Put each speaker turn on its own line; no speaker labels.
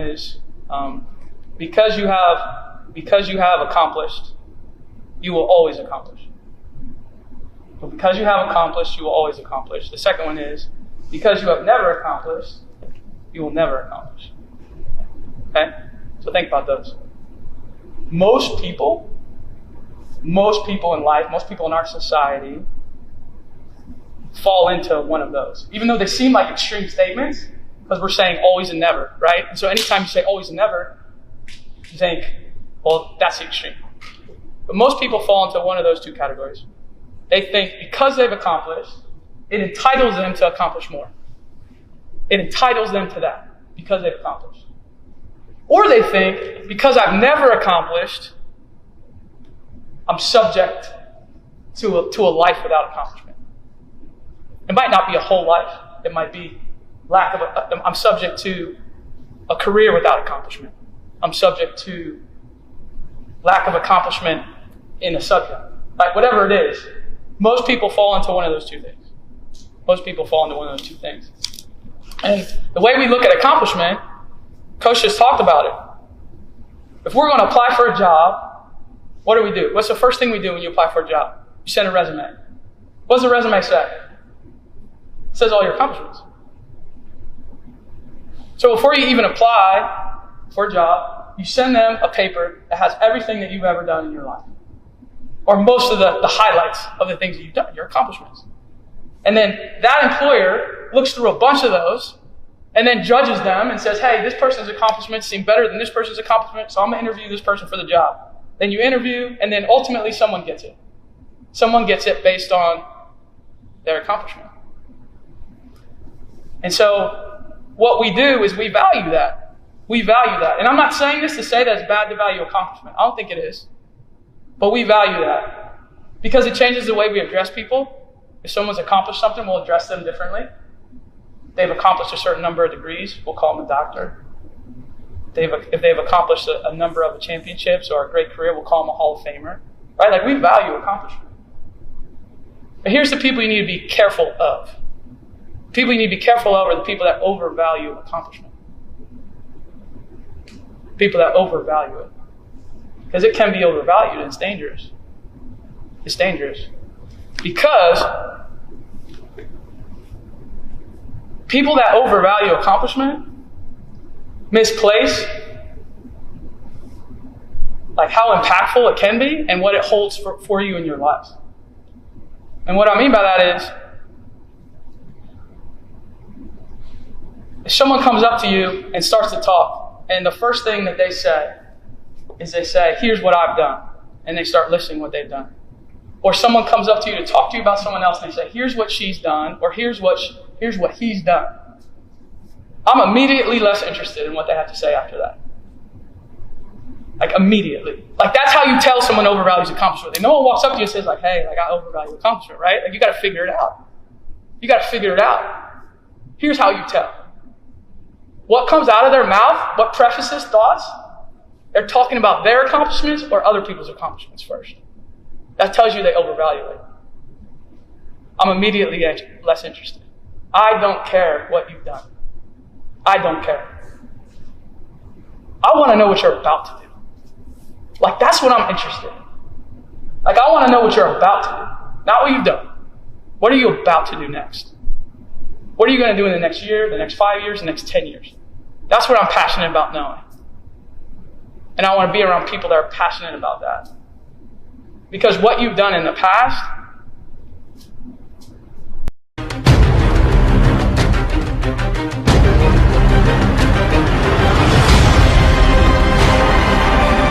is because you have accomplished, you will always accomplish. So because you have accomplished, you will always accomplish. The second one is because you have never accomplished, you will never accomplish. Okay? So think about those. Most people in life, most people in our society fall into one of those. Even though they seem like extreme statements, because we're saying always and never, right? And so anytime you say always and never, you think, well, that's the extreme. But most people fall into one of those two categories. They think because they've accomplished, it entitles them to accomplish more. It entitles them to that because they've accomplished. Or they think because I've never accomplished, I'm subject to a life without accomplishment. It might not be a whole life. It might be I'm subject to a career without accomplishment. I'm subject to lack of accomplishment in a subject. Like whatever it is, most people fall into one of those two things. Most people fall into one of those two things. And the way we look at accomplishment, Coach just talked about it. If we're going to apply for a job, what do? What's the first thing we do when you apply for a job? You send a resume. What does the resume say? It says all your accomplishments. So before you even apply for a job, you send them a paper that has everything that you've ever done in your life. Or most of the highlights of the things that you've done, your accomplishments. And then that employer looks through a bunch of those and then judges them and says, hey, this person's accomplishments seem better than this person's accomplishments, so I'm going to interview this person for the job. Then you interview, and then ultimately someone gets it. Someone gets it based on their accomplishment. And so what we do is we value that. We value that. And I'm not saying this to say that it's bad to value accomplishment. I don't think it is. But we value that because it changes the way we address people. If someone's accomplished something, we'll address them differently. They've accomplished a certain number of degrees, we'll call them a doctor. If they've accomplished a number of championships or a great career, we'll call them a Hall of Famer. Right? Like we value accomplishment. But here's the people you need to be careful of. People you need to be careful of are the people that overvalue accomplishment. People that overvalue it. Because it can be overvalued and it's dangerous. It's dangerous. Because people that overvalue accomplishment misplace like how impactful it can be and what it holds for you in your life. And what I mean by that is, if someone comes up to you and starts to talk, and the first thing that they say is they say, here's what I've done. And they start listing what they've done. Or someone comes up to you to talk to you about someone else and they say, here's what she's done, or here's what he's done. I'm immediately less interested in what they have to say after that. Like immediately. Like that's how you tell someone overvalues accomplishment. No one walks up to you and says like, hey, like I overvalue accomplishment, right? Like you got to figure it out. You got to figure it out. Here's how you tell. What comes out of their mouth, what prefaces thoughts, they're talking about their accomplishments or other people's accomplishments first. That tells you they overvalue it. I'm immediately less interested. I don't care what you've done. I don't care. I want to know what you're about to do. Like, that's what I'm interested in. Like, I want to know what you're about to do. Not what you've done. What are you about to do next? What are you going to do in the next year, the next 5 years, the next 10 years? That's what I'm passionate about knowing. And I want to be around people that are passionate about that. Because what you've done in the past